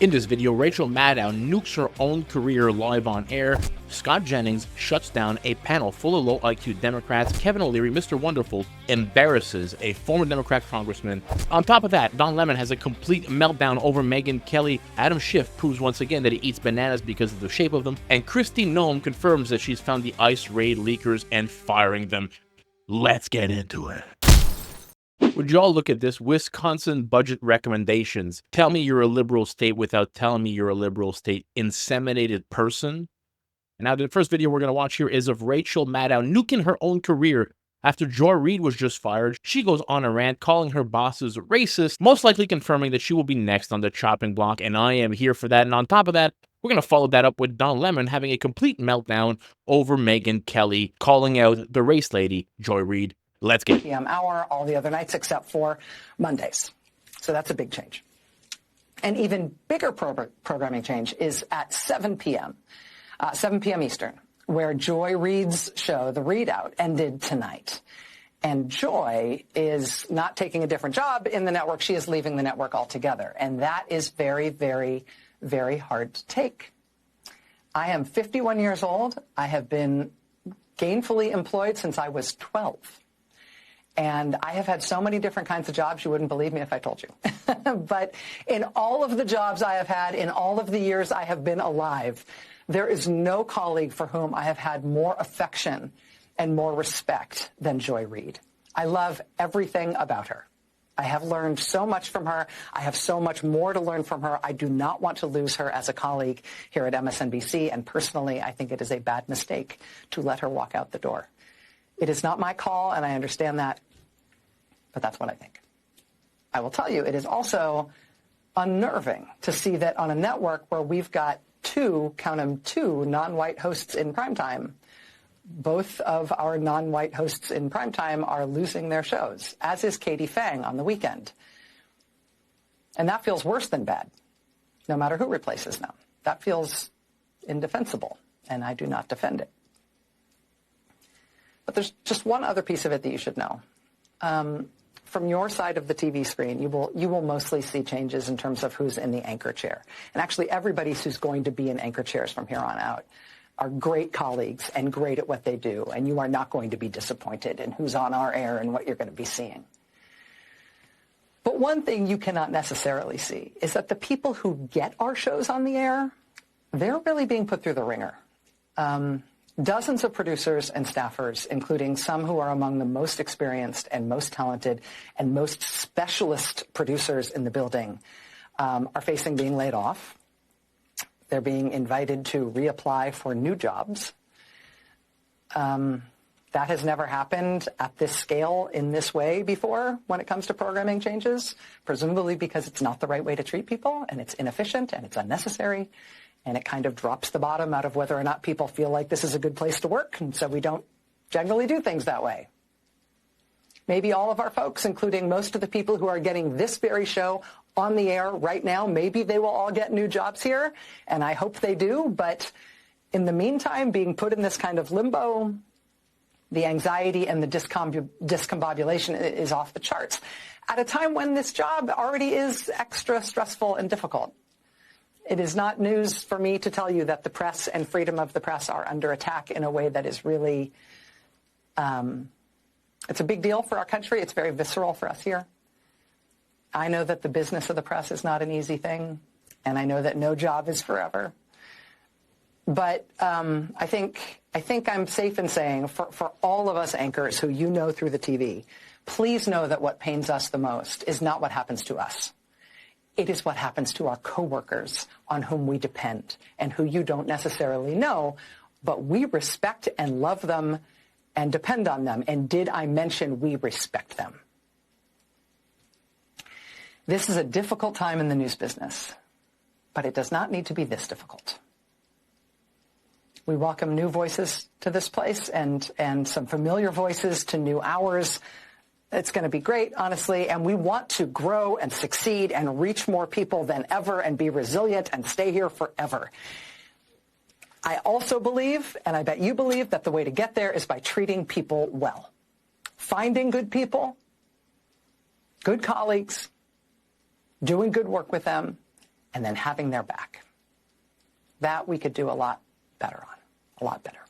In this video, Rachel Maddow nukes her own career live on air. Scott Jennings shuts down a panel full of low IQ Democrats. Kevin O'Leary, Mr. Wonderful, embarrasses a former Democrat congressman. On top of that, Don Lemon has a complete meltdown over Megyn Kelly. Adam Schiff proves once again that he eats bananas because of the shape of them. And Kristi Noem confirms that she's found the ICE raid leakers and firing them. Let's get into it. Would you all look at this? Wisconsin budget recommendations. Tell me you're a liberal state without telling me you're a liberal state. Inseminated person. And now the first video we're going to watch here is of Rachel Maddow nuking her own career. After Joy Reid was just fired, she goes on a rant calling her bosses racist, most likely confirming that she will be next on the chopping block, and I am here for that. And on top of that, we're going to follow that up with Don Lemon having a complete meltdown over Megyn Kelly, calling out the race lady, Joy Reid. Let's get PM hour all the other nights except for Mondays. So that's a big change. An even bigger programming change is at 7 p.m. Eastern, where Joy Reid's show, The Readout, ended tonight. And Joy is not taking a different job in the network. She is leaving the network altogether. And that is very, very, very hard to take. I am 51 years old. I have been gainfully employed since I was 12. And I have had so many different kinds of jobs, you wouldn't believe me if I told you. But in all of the jobs I have had, in all of the years I have been alive, there is no colleague for whom I have had more affection and more respect than Joy Reid. I love everything about her. I have learned so much from her. I have so much more to learn from her. I do not want to lose her as a colleague here at MSNBC. And personally, I think it is a bad mistake to let her walk out the door. It is not my call, and I understand that, but that's what I think. I will tell you, it is also unnerving to see that on a network where we've got two non-white hosts in primetime, both of our non-white hosts in primetime are losing their shows, as is Katie Fang on the weekend. And that feels worse than bad, no matter who replaces them. That feels indefensible, and I do not defend it. But there's just one other piece of it that you should know. From your side of the TV screen, you will mostly see changes in terms of who's in the anchor chair. And actually, everybody who's going to be in anchor chairs from here on out are great colleagues and great at what they do. And you are not going to be disappointed in who's on our air and what you're going to be seeing. But one thing you cannot necessarily see is that the people who get our shows on the air, they're really being put through the ringer. Dozens of producers and staffers, including some who are among the most experienced and most talented and most specialist producers in the building, are facing being laid off. They're being invited to reapply for new jobs. That has never happened at this scale in this way before when it comes to programming changes, presumably because it's not the right way to treat people, and it's inefficient, and it's unnecessary. And it kind of drops the bottom out of whether or not people feel like this is a good place to work. And so we don't generally do things that way. Maybe all of our folks, including most of the people who are getting this very show on the air right now, maybe they will all get new jobs here. And I hope they do. But in the meantime, being put in this kind of limbo, the anxiety and the discombobulation is off the charts at a time when this job already is extra stressful and difficult. It is not news for me to tell you that the press and freedom of the press are under attack in a way that is really, it's a big deal for our country. It's very visceral for us here. I know that the business of the press is not an easy thing, and I know that no job is forever. But I think I'm safe in saying for all of us anchors who you know through the TV, please know that what pains us the most is not what happens to us. It is what happens to our coworkers on whom we depend and who you don't necessarily know, but we respect and love them and depend on them. And did I mention we respect them? This is a difficult time in the news business, but it does not need to be this difficult. We welcome new voices to this place and some familiar voices to new hours. It's going to be great, honestly, and we want to grow and succeed and reach more people than ever and be resilient and stay here forever. I also believe, and I bet you believe, that the way to get there is by treating people well. Finding good people, good colleagues, doing good work with them, and then having their back. That we could do a lot better on, a lot better.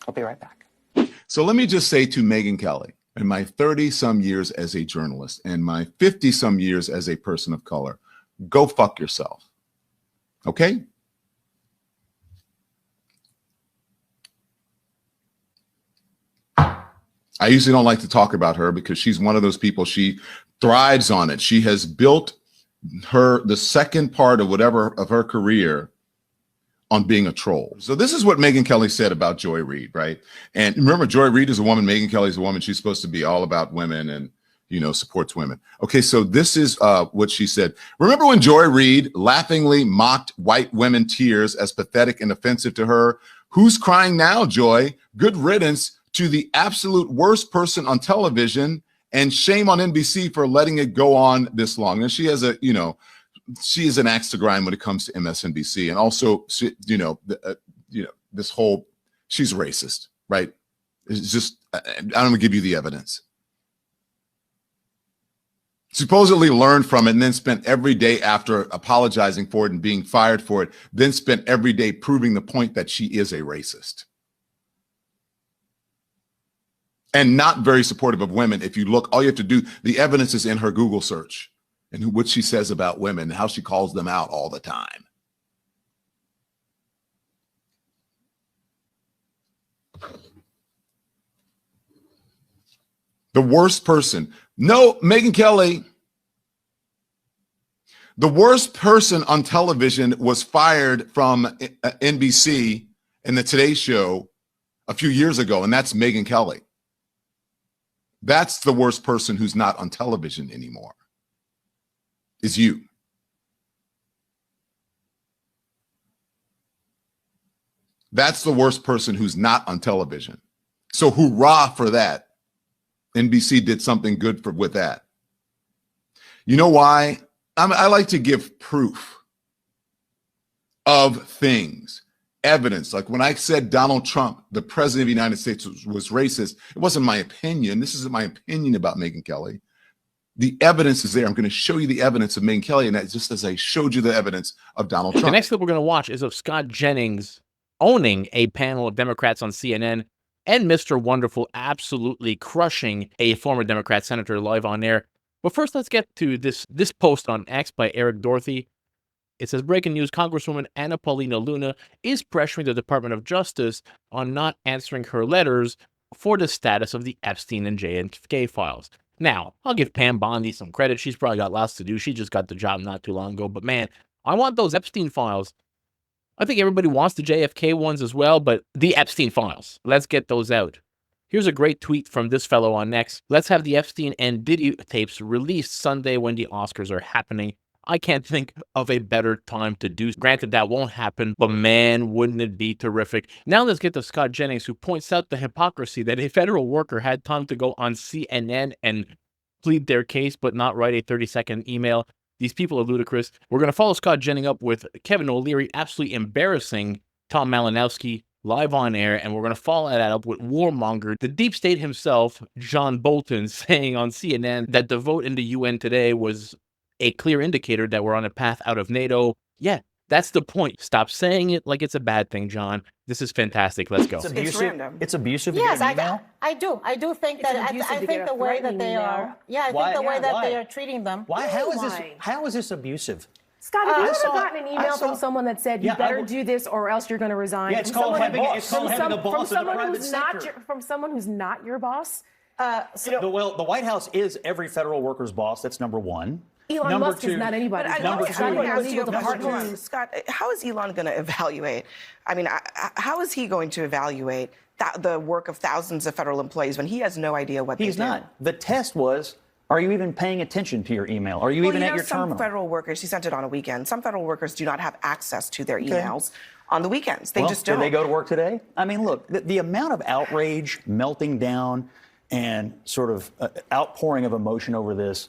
I'll be right back. So let me just say to Megyn Kelly, in my 30-some years as a journalist and my 50-some years as a person of color, go fuck yourself. Okay? I usually don't like to talk about her because she's one of those people, she thrives on it. She has built the second part of whatever of her career on being a troll. So this is what Megyn Kelly said about Joy Reid, right? And remember, Joy Reid is a woman, Megyn Kelly is a woman. She's supposed to be all about women and, you know, supports women. Okay, so this is what she said. Remember when Joy Reid laughingly mocked white women tears as pathetic and offensive to her? Who's crying now, Joy? Good riddance to the absolute worst person on television, and shame on NBC for letting it go on this long. And she has a, you know, she is an axe to grind when it comes to MSNBC. And also, she, this whole, she's racist, right? It's just, I'm going to give you the evidence. Supposedly learned from it and then spent every day after apologizing for it and being fired for it, then spent every day proving the point that she is a racist. And not very supportive of women. If you look, all you have to do, the evidence is in her Google search and what she says about women, how she calls them out all the time. The worst person. No, Megyn Kelly, the worst person on television was fired from NBC in the Today Show a few years ago, and that's Megyn Kelly. That's the worst person who's not on television anymore, is you. That's the worst person who's not on television. So hurrah for that. NBC did something good with that. You know why? I like to give proof of things. Evidence. Like when I said Donald Trump, the president of the United States, was racist, it wasn't my opinion. This isn't my opinion about Megyn Kelly. The evidence is there. I'm going to show you the evidence of Megyn Kelly, and that's just as I showed you the evidence of Donald Trump. The next clip we're going to watch is of Scott Jennings owning a panel of Democrats on CNN, and Mr. Wonderful absolutely crushing a former Democrat senator live on air. But first, let's get to this post on X by Eric Dorothy. It says, breaking news, Congresswoman Anna Paulina Luna is pressuring the Department of Justice on not answering her letters for the status of the Epstein and JFK files. Now, I'll give Pam Bondi some credit. She's probably got lots to do. She just got the job not too long ago. But man, I want those Epstein files. I think everybody wants the JFK ones as well, but the Epstein files, let's get those out. Here's a great tweet from this fellow on X. Let's have the Epstein and Diddy tapes released Sunday when the Oscars are happening. I can't think of a better time to do. Granted, that won't happen, but man, wouldn't it be terrific. Now let's get to Scott Jennings, who points out the hypocrisy that a federal worker had time to go on CNN and plead their case, but not write a 30-second email. These people are ludicrous. We're going to follow Scott Jennings up with Kevin O'Leary absolutely embarrassing Tom Malinowski live on air, and we're going to follow that up with warmonger, the deep state himself, John Bolton, saying on CNN that the vote in the UN today was a clear indicator that we're on a path out of NATO. Yeah, that's the point. Stop saying it like it's a bad thing, John. This is fantastic. Let's go. It's random. It's abusive. Yes, I do think that. I think the way that they are. Yeah, I think the way that they are treating them. Why? How is this abusive? Scott, have you ever gotten an email from someone that said you better do this or else you're going to resign? Yeah, it's called having a boss in the private sector. From someone who's not your boss. Well, the White House is every federal worker's boss. That's number one. Elon Musk is not anybody's boss. Scott, how is Elon going to evaluate? I mean, how is he going to evaluate the work of thousands of federal employees when he has no idea what they do? He's not. The test was, are you even paying attention to your email? Are you even at your terminal? Some federal workers, he sent it on a weekend. Some federal workers do not have access to their emails on the weekends. They just don't. Did they go to work today? I mean, look, the amount of outrage, melting down, and sort of outpouring of emotion over this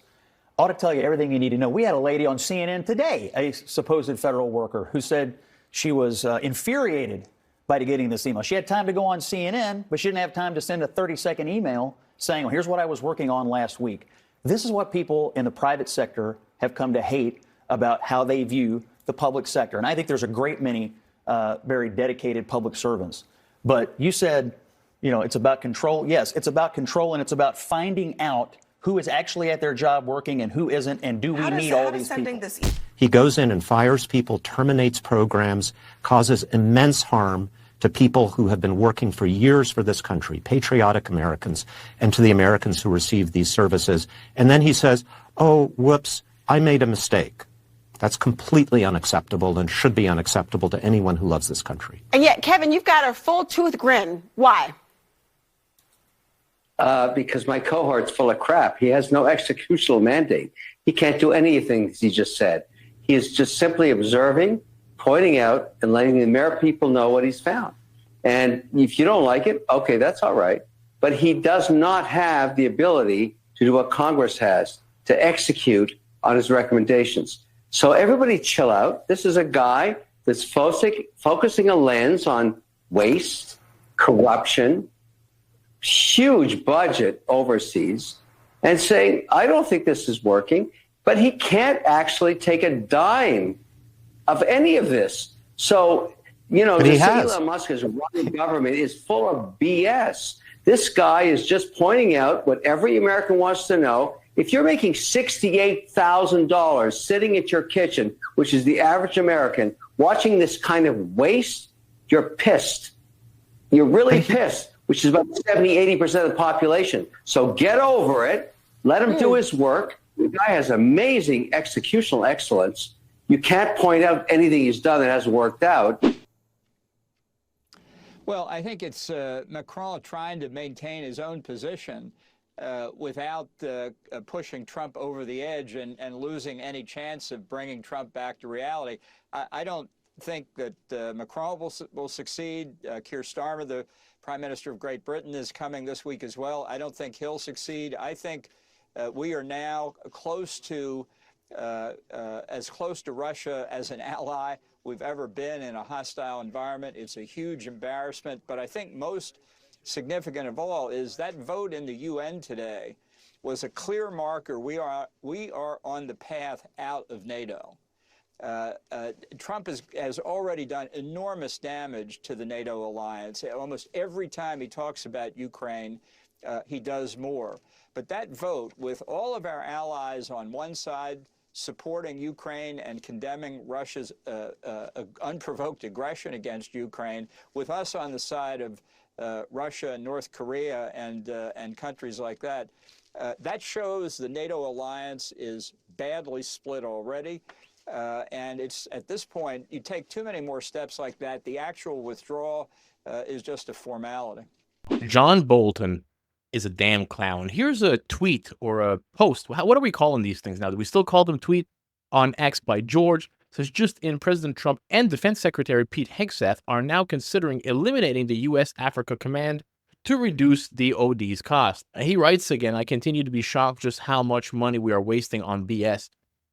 ought to tell you everything you need to know. We had a lady on CNN today, a supposed federal worker, who said she was infuriated by getting this email. She had time to go on CNN, but she didn't have time to send a 30-second email saying, well, here's what I was working on last week. This is what people in the private sector have come to hate about how they view the public sector. And I think there's a great many very dedicated public servants. But you said, you know, it's about control. Yes, it's about control, and it's about finding out who is actually at their job working and who isn't, and do we need all these people? He goes in and fires people, terminates programs, causes immense harm to people who have been working for years for this country, patriotic Americans, and to the Americans who receive these services. And then he says, oh, whoops, I made a mistake. That's completely unacceptable and should be unacceptable to anyone who loves this country. And yet, Kevin, you've got a full tooth grin. Why? Because my cohort's full of crap. He has no executional mandate. He can't do anything he just said. He is just simply observing, pointing out, and letting the American people know what he's found. And if you don't like it, okay, that's all right. But he does not have the ability to do what Congress has, to execute on his recommendations. So everybody chill out. This is a guy that's focusing a lens on waste, corruption, huge budget overseas, and saying, I don't think this is working. But he can't actually take a dime of any of this. So, you know, to say Elon Musk is running government is full of BS. This guy is just pointing out what every American wants to know. If you're making $68,000 sitting at your kitchen, which is the average American, watching this kind of waste, you're pissed. You're really pissed, which is about 70, 80% of the population. So get over it. Let him do his work. The guy has amazing executional excellence. You can't point out anything he's done that hasn't worked out. Well, I think it's Macron trying to maintain his own position without pushing Trump over the edge and losing any chance of bringing Trump back to reality. I don't think that Macron will succeed. Keir Starmer, the Prime Minister of Great Britain, is coming this week as well. I don't think he'll succeed. I think we are now close to as close to Russia as an ally we've ever been in a hostile environment. It's a huge embarrassment. But I think most significant of all is that vote in the UN today was a clear marker. We are on the path out of NATO. Trump has already done enormous damage to the NATO alliance. Almost every time he talks about Ukraine, he does more. But that vote, with all of our allies on one side supporting Ukraine and condemning Russia's unprovoked aggression against Ukraine, with us on the side of Russia and North Korea and countries like that, that shows the NATO alliance is badly split already. And it's at this point, you take too many more steps like that, the actual withdrawal is just a formality. John Bolton is a damn clown. Here's a tweet or a post. What are we calling these things now? Do we still call them tweet? On X by George. It says, just in, President Trump and Defense Secretary Pete Hegseth are now considering eliminating the U.S. Africa Command to reduce the OD's cost. He writes again, I continue to be shocked just how much money we are wasting on BS.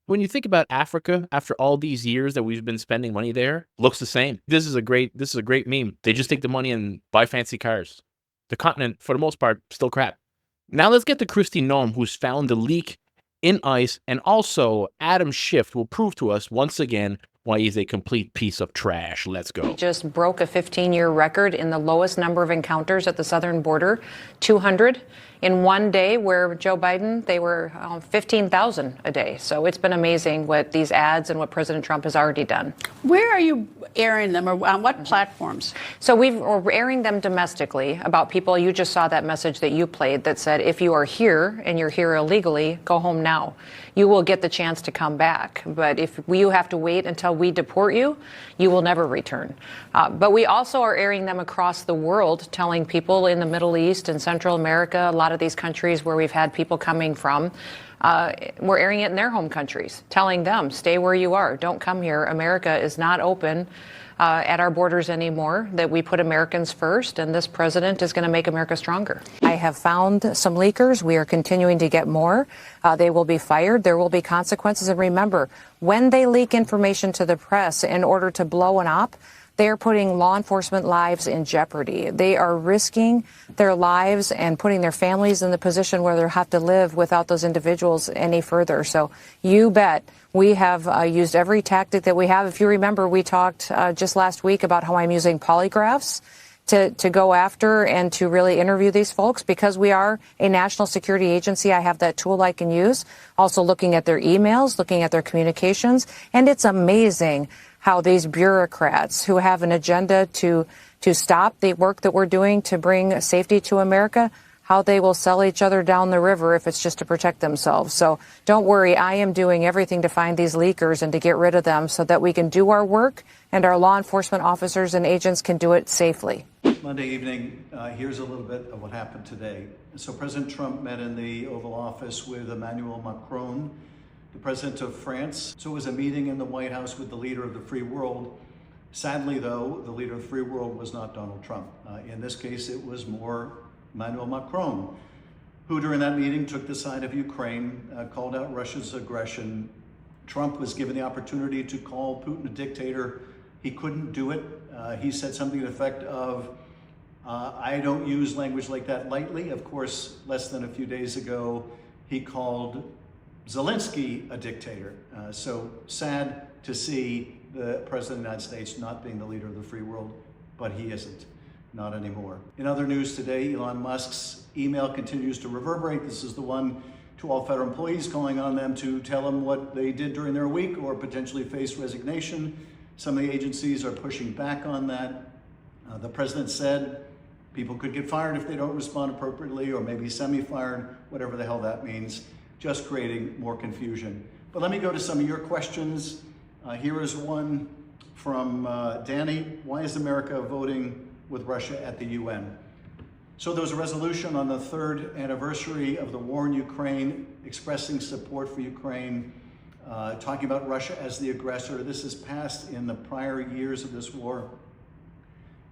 When you think about Africa, after all these years that we've been spending money there, looks the same. This is a great meme. They just take the money and buy fancy cars. The continent, for the most part, still crap. Now let's get to Kristi Noem, who's found the leak in ICE, and also Adam Schiff will prove to us once again why he's a complete piece of trash. Let's go. He just broke a 15-year record in the lowest number of encounters at the southern border, 200 in one day, where Joe Biden, they were 15,000 a day. So it's been amazing what these ads and what President Trump has already done. Where are you airing them, or on what platforms? So we're airing them domestically about people. You just saw that message that you played that said, if you are here and you're here illegally, go home now. You will get the chance to come back. But if you have to wait until we deport you, you will never return. But we also are airing them across the world, telling people in the Middle East and Central America, a lot of these countries where we've had people coming from, we're airing it in their home countries, telling them, stay where you are. Don't come here. America is not open at our borders anymore, that we put Americans first, and this president is going to make America stronger. I have found some leakers. We are continuing to get more. They will be fired. There will be consequences. And remember, when they leak information to the press in order to blow an op, They are putting law enforcement lives in jeopardy. They are risking their lives and putting their families in the position where they'll have to live without those individuals any further. So you bet we have used every tactic that we have. If you remember, we talked just last week about how I'm using polygraphs to go after and to really interview these folks. Because we are a national security agency, I have that tool I can use. Also looking at their emails, looking at their communications. And it's amazing how these bureaucrats who have an agenda to stop the work that we're doing to bring safety to America, how they will sell each other down the river if it's just to protect themselves. So don't worry, I am doing everything to find these leakers and to get rid of them so that we can do our work and our law enforcement officers and agents can do it safely. Monday evening, here's a little bit of what happened today. So President Trump met in the Oval Office with Emmanuel Macron, the president of France. So it was a meeting in the White House with the leader of the free world. Sadly, though, the leader of the free world was not Donald Trump. In this case, it was more Emmanuel Macron, who during that meeting took the side of Ukraine, called out Russia's aggression. Trump was given the opportunity to call Putin a dictator. He couldn't do it. He said something to the effect of, I don't use language like that lightly. Of course, less than a few days ago, he called Zelensky a dictator. So sad to see the President of the United States not being the leader of the free world, but he isn't, not anymore. In other news today, Elon Musk's email continues to reverberate. This is the one to all federal employees calling on them to tell them what they did during their week or potentially face resignation. Some of the agencies are pushing back on that. The president said people could get fired if they don't respond appropriately, or maybe semi-fired, whatever the hell that means, just creating more confusion. But let me go to some of your questions. Here is one from Danny. Why is America voting with Russia at the UN? So there was a resolution on the 3rd anniversary of the war in Ukraine, expressing support for Ukraine, talking about Russia as the aggressor. This has passed in the prior years of this war.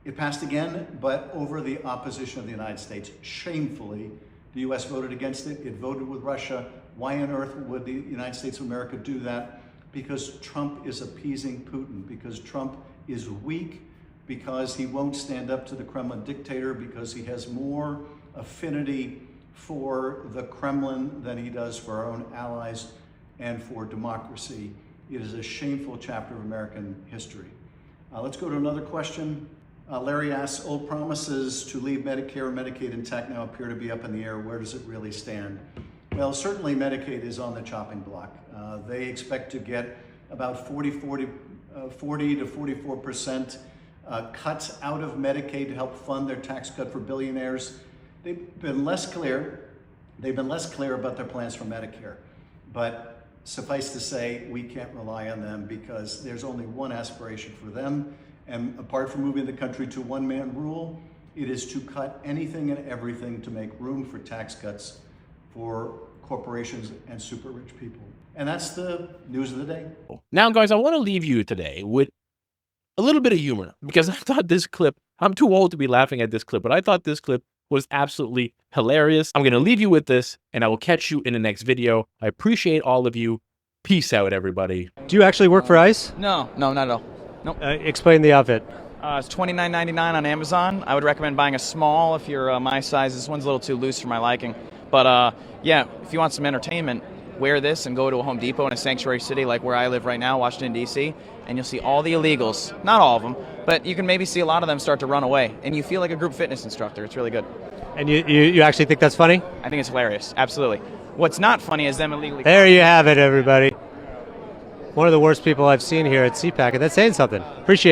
It passed again, but over the opposition of the United States. Shamefully, the U.S. voted against it. It voted with Russia. Why on earth would the United States of America do that? Because Trump is appeasing Putin, because Trump is weak, because he won't stand up to the Kremlin dictator, because he has more affinity for the Kremlin than he does for our own allies and for democracy. It is a shameful chapter of American history. Let's go to another question. Larry asks, old promises to leave Medicare and Medicaid intact now appear to be up in the air. Where does it really stand? Well, certainly Medicaid is on the chopping block. They expect to get about 40 to 44% cuts out of Medicaid to help fund their tax cut for billionaires. They've been less clear about their plans for Medicare. But suffice to say, we can't rely on them because there's only one aspiration for them. And apart from moving the country to one-man rule, it is to cut anything and everything to make room for tax cuts for corporations and super rich people. And that's the news of the day. Now, guys, I want to leave you today with a little bit of humor, because I thought this clip, I'm too old to be laughing at this clip, but I thought this clip was absolutely hilarious. I'm going to leave you with this, and I will catch you in the next video. I appreciate all of you. Peace out, everybody. Do you actually work for ICE? No, not at all. Nope. Explain the outfit. It's $29.99 on Amazon. I would recommend buying a small if you're my size. This one's a little too loose for my liking. But yeah, if you want some entertainment, wear this and go to a Home Depot in a sanctuary city like where I live right now, Washington, D.C., and you'll see all the illegals. Not all of them, but you can maybe see a lot of them start to run away. And you feel like a group fitness instructor. It's really good. And you actually think that's funny? I think it's hilarious. Absolutely. What's not funny is them illegally... There you have it, everybody. One of the worst people I've seen here at CPAC, and that's saying something. Appreciate it.